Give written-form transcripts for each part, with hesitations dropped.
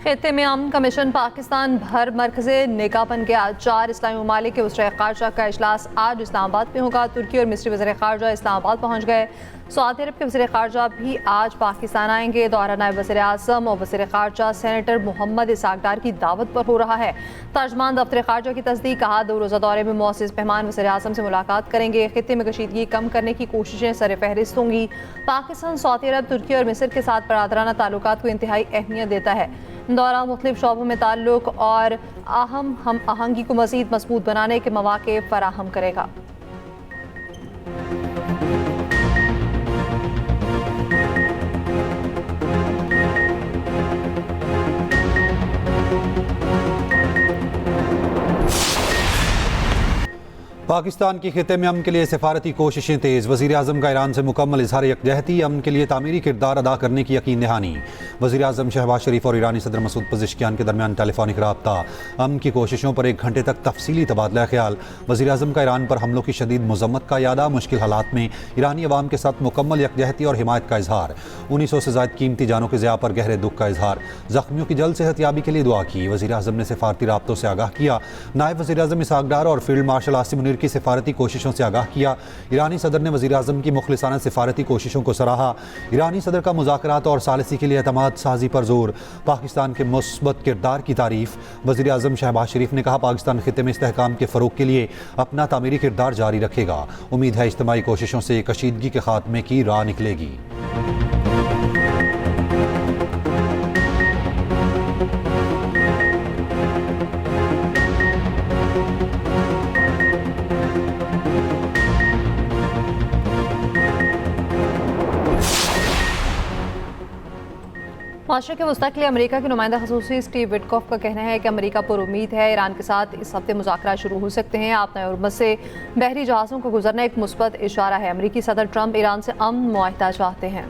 खित्ते में अमन कमीशन पाकिस्तान भर मरकज़े निगाह बन गया। 4 इस्लामी ममालिक के वज़ीर ख़ारजा का इजलास आज इस्लामाबाद में होगा। तुर्की और मिस्री वज़ीर ख़ारजा इस्लामाबाद पहुँच गए। सऊदी अरब के वज़ीर ख़ारजा भी आज पाकिस्तान आएंगे। दौरा नायब वज़ीर आज़म और वज़ीर ख़ारजा सेनेटर मोहम्मद इसहाक डार की दावत पर हो रहा है। तर्जमान दफ्तर ख़ारजा की तस्दीक, कहा 2 रोज़ा दौरे में मुअज़्ज़िज़ मेहमान वज़ीर आज़म से मुलाकात करेंगे। खित्ते में कशीदगी कम करने की कोशिशें सर फहरिस्त होंगी। पाकिस्तान सऊदी अरब, तुर्की और मिस्र के साथ बरादराना ताल्लुकात को इंतहाई अहमियत देता है। दौरा मुख्तलिफ शोबों में ताल्लुक और अहम हम आहंगी को मज़ीद मजबूत बनाने के मौक़े फराहम करेगा। पाकिस्तान की खित्ते में अमन के लिए सिफारती कोशिशें तेज़। वज़ीर आज़म का ईरान से मुकम्मल इज़हार यकजहती, अमन के लिए तामीरी किरदार अदा करने की यकीन दहानी। वज़ीर आज़म शहबाज शरीफ और ईरानी सदर मसूद पज़ेश्कियान के दरमियान टेलीफोनिक रब्ता। अमन की कोशिशों पर 1 घंटे तक तफसीली तबादला ख्याल। वज़ीर आज़म का ईरान पर हमलों की शदीद मज़म्मत का यादा। मुश्किल हालात में ईरानी अवाम के साथ मुकम्मल यकजहती और हिमायत का इजहार। 1900 से ज़ायद कीमती जानों के ज़िया पर गहरे दुख का इजहार। ज़ख्मियों की जल्द सेहतयाबी के लिए दुआ की। वज़ीर आज़म ने सिफारती राब्तों से आगाह किया। नायब वज़ीर आज़म इसहाक डार और फील्ड मार्शल आसिम मुनीर की सिफारती कोशिशों से आगाह किया। ईरानी सदर ने वज़ीर आज़म की मुखलिसाना सिफारती कोशिशों को सराहा। ईरानी सदर का मुज़ाकरात और सालिसी के लिए एतमाद साजी पर जोर। पाकिस्तान के मुस्बत किरदार की तारीफ। वज़ीर आज़म शहबाज शरीफ ने कहा, पाकिस्तान खित्ते में इस्तेहकाम के फ़रोग़ के लिए अपना तामीरी किरदार जारी रखेगा। उम्मीद है इज्तिमाई कोशिशों से कशीदगी के खात्मे की राह निकलेगी। मशरिक़ वस्ता के लिए अमेरिका के नुमाइंदा ख़ुसूसी स्टीव विटकॉफ का कहना है कि अमेरिका पुरुम्मीद है, ईरान के साथ इस हफ्ते मुज़ाकरात शुरू हो सकते हैं। आपना और से बहरी जहाज़ों को गुजरना एक मुस्बत इशारा है। अमेरिकी सदर ट्रंप ईरान से अमन मुआहिदा चाहते हैं।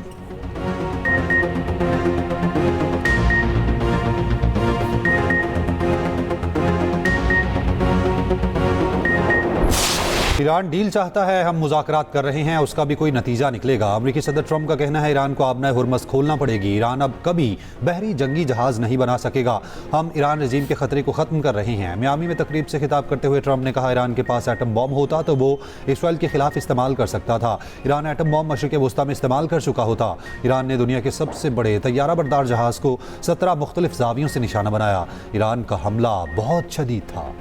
ईरान डील चाहता है, हम मुज़ाकरात कर रहे हैं, उसका भी कोई नतीजा निकलेगा। अमेरिकी सदर ट्रंप का कहना है, ईरान को आबना हुर्मस खोलना पड़ेगी। ईरान अब कभी बहरी जंगी जहाज़ नहीं बना सकेगा। हम ईरान रजीम के खतरे को ख़त्म कर रहे हैं। मियामी में तकरीब से खिताब करते हुए ट्रंप ने कहा, ईरान के पास एटम बॉम्ब होता तो वो इसराइल के खिलाफ इस्तेमाल कर सकता था। ईरान एटम बॉम्ब मशरिक़ वस्ता में इस्तेमाल कर चुका होता। ईरान ने दुनिया के सबसे बड़े तैयारा बरदार जहाज़ को 17 मुख्तलिफ ज़ावियों से निशाना बनाया। ईरान का हमला बहुत शदीद था।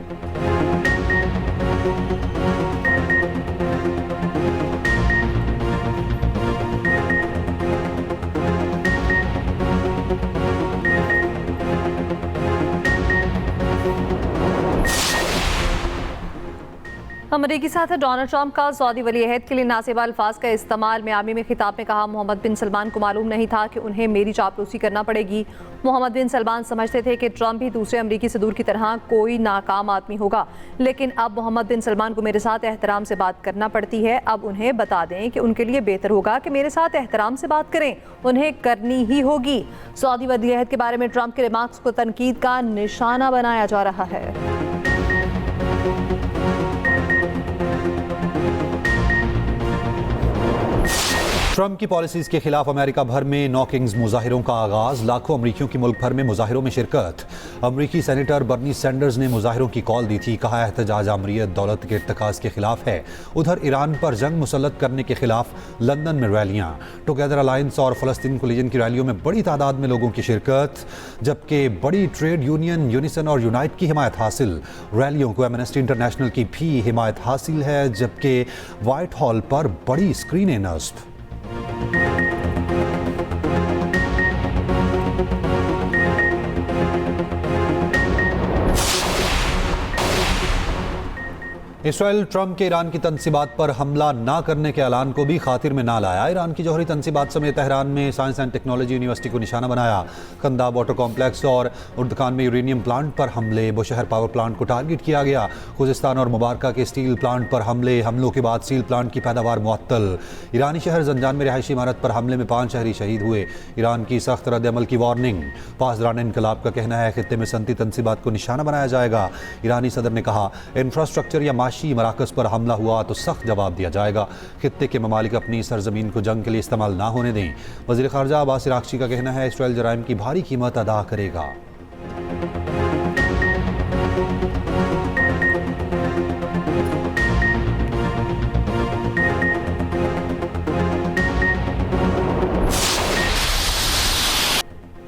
अमरीकी साथी डोनाल्ड ट्रंप का सऊदी वली अहद के लिए नासेबा अल्फाज का इस्तेमाल। मियामी में खिताब में कहा, मोहम्मद बिन सलमान को मालूम नहीं था कि उन्हें मेरी चापलूसी करना पड़ेगी। मोहम्मद बिन सलमान समझते थे कि ट्रंप भी दूसरे अमरीकी सदूर की तरह कोई नाकाम आदमी होगा, लेकिन अब मोहम्मद बिन सलमान को मेरे साथ एहतराम से बात करना पड़ती है। अब उन्हें बता दें कि उनके लिए बेहतर होगा कि मेरे साथ एहतराम से बात करें, उन्हें करनी ही होगी। सऊदी वली अहद के बारे में ट्रंप के रिमार्क्स को तनकीद का निशाना बनाया जा रहा है। ट्रंप की पॉलिसीज़ के खिलाफ अमेरिका भर में नो किंग्स मुजाहिरों का आगाज़। लाखों अमरीकियों की मुल्क भर में मुजाहिरों में शिरकत। अमरीकी सेनेटर बर्नी सैंडर्स ने मुजाहिरों की कॉल दी थी। कहा, एहतजाज आमरीत दौलत के इर्तिकाज़ के खिलाफ है। उधर ईरान पर जंग मुसल्लत करने के खिलाफ लंदन में रैलियाँ। टुगेदर अलायंस और फ़लस्तीन कोलिजन की रैलियों में बड़ी तादाद में लोगों की शिरकत, जबकि बड़ी ट्रेड यूनियन यूनिसन और यूनाइट की हिमायत हासिल। रैलियों को एमनेस्टी इंटरनेशनल की भी हिमायत हासिल है, जबकि वाइट हॉल पर बड़ी स्क्रीनें नस्ब। इसराइल ट्रंप के ईरान की तनसीबात पर हमला ना करने के ऐलान को भी खातिर में ना लाया। ईरान की जौहरी तनसीबात समेत तेहरान में साइंस एंड टेक्नोलॉजी यूनिवर्सिटी को निशाना बनाया। कंदाब वाटर कॉम्प्लेक्स और उर्दकान में यूरेनियम प्लांट पर हमले। बुशहर पावर प्लांट को टारगेट किया गया। खुजिस्तान और मुबारका के स्टील प्लांट पर हमलों के बाद स्टील प्लांट की पैदावार मुअत्तल। ईरानी शहर जंजान में रिहायशी इमारत पर हमले में 5 शहरी शहीद हुए। ईरान की सख्त रद्द-ए-अमल की वार्निंग। पासदारान इनकलाब का कहना है, खित्ते में सनती तनसीबात को निशाना बनाया जाएगा। ईरानी सदर ने कहा, इंफ्रास्ट्रक्चर या माशी मराकज़ पर हमला हुआ तो सख्त जवाब दिया जाएगा। खित्ते के ममालिक अपनी सरजमीन को जंग के लिए इस्तेमाल ना होने दें। वज़ीर ख़ारजा अब्बास इराक़ची का कहना है, इसराइल जराइम की भारी कीमत अदा करेगा।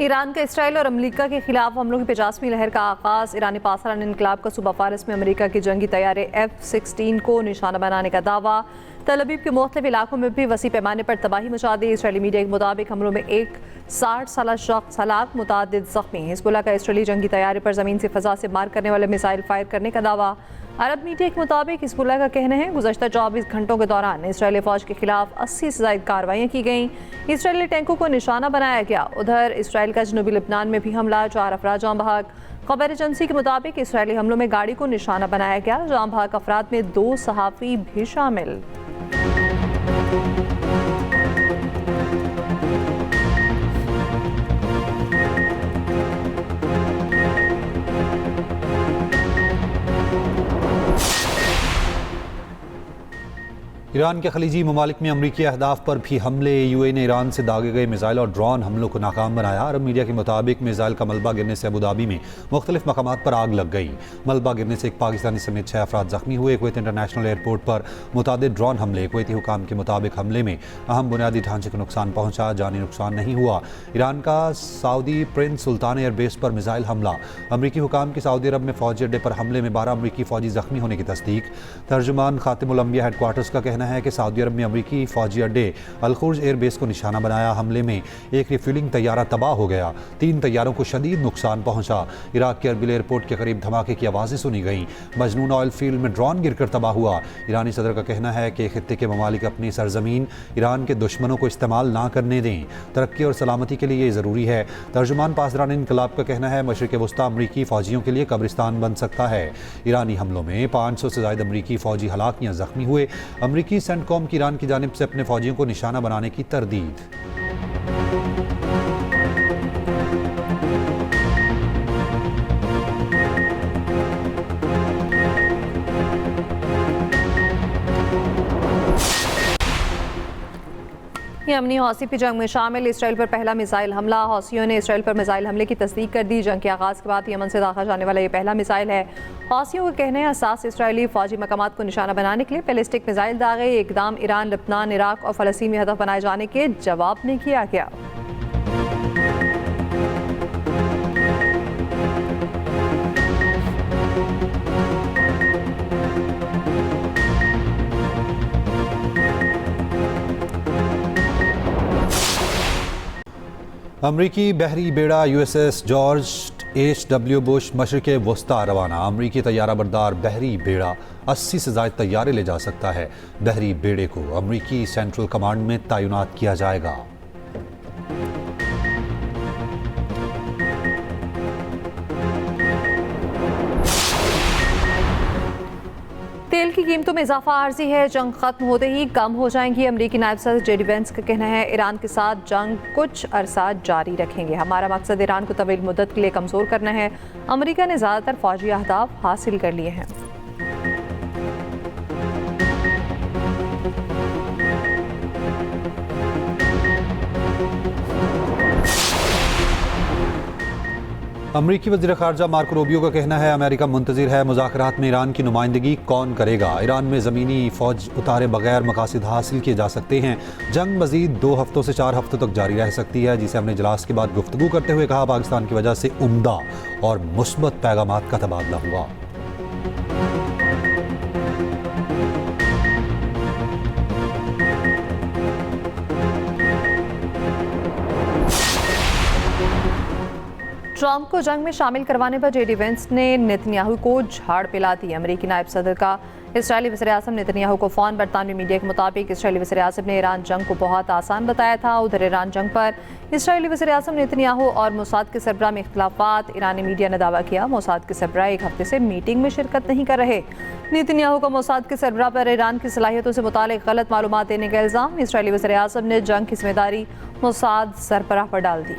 ईरान का इसराइल और अमेरिका के खिलाफ हमलों की 50वीं लहर का आगाज। ईरानी पासरान इनकलाब का सूबा फारस में अमेरिका की जंगी तैयारे F-16 को निशाना बनाने का दावा। तल अवीव के मुख्तलिफ इलाकों में भी वसी पैमाने पर तबाही मचा दी। इसराइली मीडिया के मुताबिक हमलों में एक 60 साल शख्स हलाक, मुतादिद जख्मी। हिजबुल्लाह का इसराइली जंगी तैयारे पर ज़मीन से फ़ज़ा से मार करने वाले मिसाइल फायर करने का दावा। अरब मीडिया के मुताबिक हिजबुल्लाह का कहना है गुज़श्ता 24 घंटों के दौरान इसराइली फ़ौज के खिलाफ 80 से ज़ायद कार्रवाइयाँ की गईं। इसराइली टैंकों को निशाना बनाया गया। उधर इसराइल का जनूबी लेबनान में भी हमला, 4 अफराद जाँ बहक। खबर एजेंसी के मुताबिक इसराइली हमलों में गाड़ी को निशाना बनाया गया। जाँ बहक अफराद में 2 सहाफ़ी भी शामिल। ईरान के खलीजी ममालिक में अमरीकी अहदाफ पर भी हमले। यूए ने ईरान से दागे गए मिसाइल और ड्रोन हमलों को नाकाम बनाया। अरब मीडिया के मुताबिक मिसाइल का मलबा गिरने से अबूधाबी में मुख्तलिफ मकामात पर आग लग गई। मलबा गिरने से एक पाकिस्तानी समेत 6 अफराद जख्मी हुए। कुवैत इंटरनेशनल एयरपोर्ट पर मुतादिद ड्रोन हमले। कुवैती हुकाम के मुताबिक हमले में अहम बुनियादी ढांचे को नुकसान पहुंचा, जानी नुकसान नहीं हुआ। ईरान का सऊदी प्रिंस सुल्तान एयरबेस पर मिसाइल हमला। अमरीकी हुकाम की सऊदी अरब में फौजी अड्डे पर हमले में 12 अमरीकी फौजी जख्मी होने की तस्दीक। तर्जुमान खातिमुल अंबिया हेडक्वार्टर्स का कहना है कि सऊदी अरब में अमरीकी फौजी अड्डे अल-खुर्ज एयरबेस को निशाना बनाया। हमले में एक रिफ्यूलिंग तैयारा तबाह हो गया। 3 तैयारों को शदीद नुकसान पहुंचा। इराक के अरबिल एयरपोर्ट के करीब धमाके की आवाज़ें सुनी गईं। मजनून ऑयल फील्ड में ड्रोन गिरकर तबाह हुआ। ईरानी सदर का कहना है कि खित्ते के ममालिक अपनी सरजमीन ईरान के दुश्मनों को इस्तेमाल ना करने दें। तरक्की और सलामती के लिए ये ज़रूरी है। तर्जुमान पासरान इनकलाब का कहना है मशरिक़ वस्ता अमरीकी फ़ौजियों के लिए कब्रिस्तान बन सकता है। ईरानी हमलों में 500 से ज़ायद अमरीकी फ़ौजी हलाक या ज़ख्मी हुए। अमरीकी सेंटकॉम की ईरान की जानिब से अपने फ़ौजियों को निशाना बनाने की तरदीद। यमनी हौसी की जंग में शामिल इसराइल पर पहला मिसाइल हमला। हौसियों ने इसराइल पर मिसाइल हमले की तस्दीक कर दी। जंग के आगाज़ के बाद यमन से दाखिल जाने वाला ये पहला मिसाइल है। हौसियों का कहना है असास इसराइली फौजी मकामात को निशाना बनाने के लिए बैलिस्टिक मिसाइल दागे। इकदाम ईरान, लेबनान, इराक और फ़लस्तीन में हदफ बनाए जाने के जवाब में किया गया। अमरीकी बहरी बेड़ा USS जॉर्ज H.W. बुश मशरिक़ वस्ता रवाना। अमरीकी तैयारा बरदार बहरी बेड़ा 80 से ज़ायद तैयारे ले जा सकता है। बहरी बेड़े को अमरीकी सेंट्रल कमांड में तैनात किया जाएगा। तेल की कीमतों में इजाफा आर्जी है। जंग खत्म होते ही कम हो जाएंगी। अमरीकी नायब सदर JD वेंस का कहना है ईरान के साथ जंग कुछ अरसा जारी रखेंगे। हमारा मकसद ईरान को तवील मुद्दत के लिए कमज़ोर करना है। अमरीका ने ज़्यादातर फौजी अहदाफ हासिल कर लिए हैं। अमरीकी वज़ीर ख़ारजा मार्को रूबियो का कहना है अमेरिका मुंतज़िर है। मुज़ाकरात में ईरान की नुमाइंदगी कौन करेगा। ईरान में ज़मीनी फ़ौज उतारे बगैर मकासद हासिल किए जा सकते हैं। जंग मज़ीद 2 हफ्तों से 4 हफ्तों तक जारी रह सकती है, जिसे हमने इजलास के बाद गुफ्तगू करते हुए कहा पाकिस्तान की वजह से उम्दा और मुस्बत पैगामात का तबादला हुआ। ट्रंप को जंग में शामिल करवाने पर JD वेंस ने नेतन्याहू को झाड़ पिला दी। अमरीकी नायब सदर का इसराइली वज़ीर-ए-आज़म नेतन्याहू को फ़ोन। बरतानवी मीडिया के मुताबिक इसराइली वज़ीर-ए-आज़म ने ईरान जंग को बहुत आसान बताया था। उधर ईरान जंग पर इसराइली वज़ीर-ए-आज़म नेतन्याहू और मोसाद के सरबराह में इख्तिलाफ़ात। ईरानी मीडिया ने दावा किया मोसाद के सरबराह 1 हफ्ते से मीटिंग में शिरकत नहीं कर रहे। नेतन्याहू को मोसाद के सरबराह पर ईरान की सलाहियतों से मुतालिक गलत मालूमात देने का इल्ज़ाम। इसराइली वज़ीर-ए-आज़म ने जंग की जिम्मेदारी मोसाद सरबराह पर डाल दी।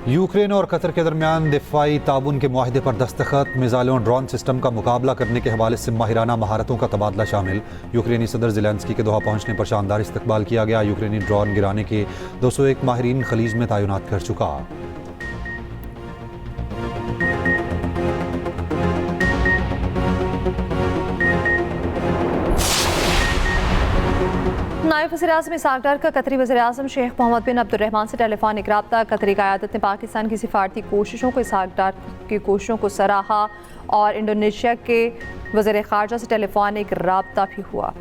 यूक्रेन यूक्रेन और कतर के दरमियान दिफाई ताउन के मुआहदे पर दस्तखत, मिसाइलों ड्रोन सिस्टम का मुकाबला करने के हवाले से माहिराना महारतों का तबादला शामिल। यूक्रेनी सदर ज़ेलेंस्की के दोहा पहुंचने पर शानदार इस्तकबाल किया गया। यूक्रेनी ड्रोन गिराने के 201 माहिरीन खलीज में तैनात कर चुका। नायब वज़ीर-ए-आज़म इसहाक डार का कतरी वज़ीर-ए-आज़म शेख मोहम्मद बिन अब्दुर्रहमान से टेलीफोनिक रब्ता। कतरी क़यादत ने पाकिस्तान की सिफारती कोशिशों को इसहाक डार की कोशिशों को सराहा और इंडोनेशिया के वज़ीर ख़ारजा से टेलीफोनिक रब्ता भी हुआ।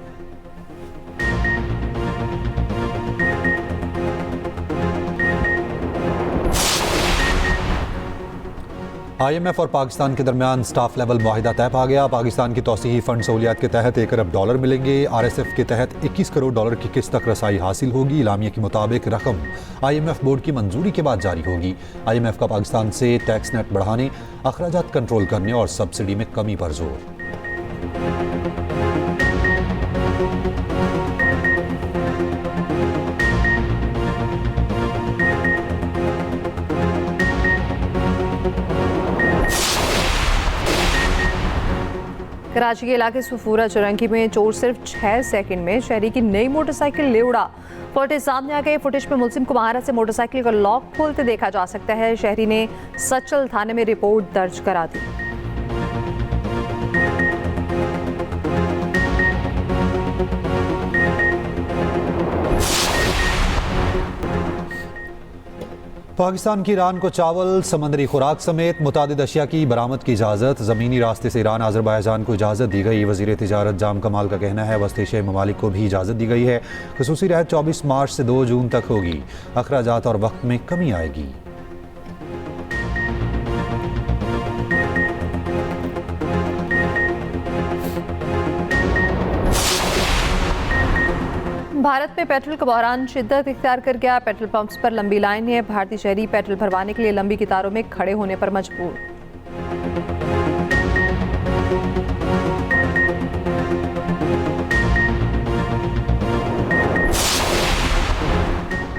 IMF और पाकिस्तान के दरमियान स्टाफ लेवल मुआहिदा तय पा गया। पाकिस्तान की तौसीही फंड सहूलियात के तहत $1 अरब मिलेंगे। RSF के तहत $21 करोड़ की किस्त तक रसाई हासिल होगी। इलामिया के मुताबिक रकम IMF बोर्ड की मंजूरी के बाद जारी होगी। IMF का पाकिस्तान से टैक्स नेट बढ़ाने, अखराजात कंट्रोल करने और सब्सिडी में कमी पर जोर। कराची के इलाके सुफूरा चौरंगी में चोर सिर्फ 6 सेकंड में शहरी की नई मोटरसाइकिल ले उड़ा। फुटेज सामने आ गई। फुटेज में मुलजिम को महारत से मोटरसाइकिल का लॉक खोलते देखा जा सकता है। शहरी ने सचल थाने में रिपोर्ट दर्ज करा दी। पाकिस्तान की ईरान को चावल, समंदरी खुराक समेत मुतादिद अशिया की बरामद की इजाज़त। ज़मीनी रास्ते से ईरान अज़रबैजान को इजाज़त दी गई। वज़ीर तिजारत जाम कमाल का कहना है वस्ती एशियाई ममालिक को भी इजाज़त दी गई है। ख़ुसूसी रियायत 24 मार्च से 2 जून तक होगी। अखराजात और वक्त में कमी आएगी। भारत में पेट्रोल का बहरान शिद्दत इख्तियार कर गया। पेट्रोल पंप्स पर लंबी लाइन है। भारतीय शहरी पेट्रोल भरवाने के लिए लंबी कतारों में खड़े होने पर मजबूर।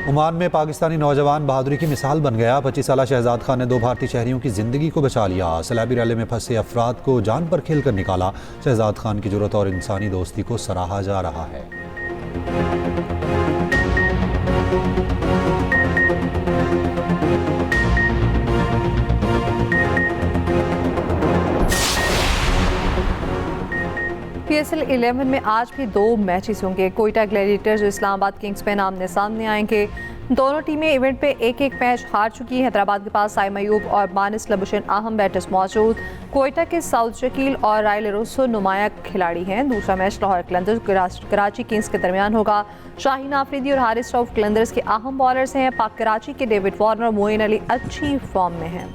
ओमान में पाकिस्तानी नौजवान बहादुरी की मिसाल बन गया। 25 साला शहजाद खान ने 2 भारतीय शहरियों की जिंदगी को बचा लिया। सैलाबी रैली में फंसे अफराद को जान पर खेल कर निकाला। शहजाद खान की जुर्रत और इंसानी दोस्ती को सराहा जा रहा है। PSL 11 में आज भी 2 मैचेस होंगे। कोयटा ग्लैडिएटर्स और इस्लामाबाद किंग्स में आमने सामने आएंगे। दोनों टीमें इवेंट पे एक मैच हार चुकी हैं। हैदराबाद के पास साइम अयूब और मानिस लबुशन अहम बैटर्स मौजूद। कोयटा के साउथ शकील और रायल रोसो नुमाया खिलाड़ी हैं। दूसरा मैच लाहौर कलंदर्स कराची किंग्स के दरमियान होगा। शाहीन आफरीदी और हारिस रऊफ कलंदर्स के अहम बॉलर्स हैं। पाक कराची के डेविड वार्नर और मोइन अली अच्छी फॉर्म में हैं।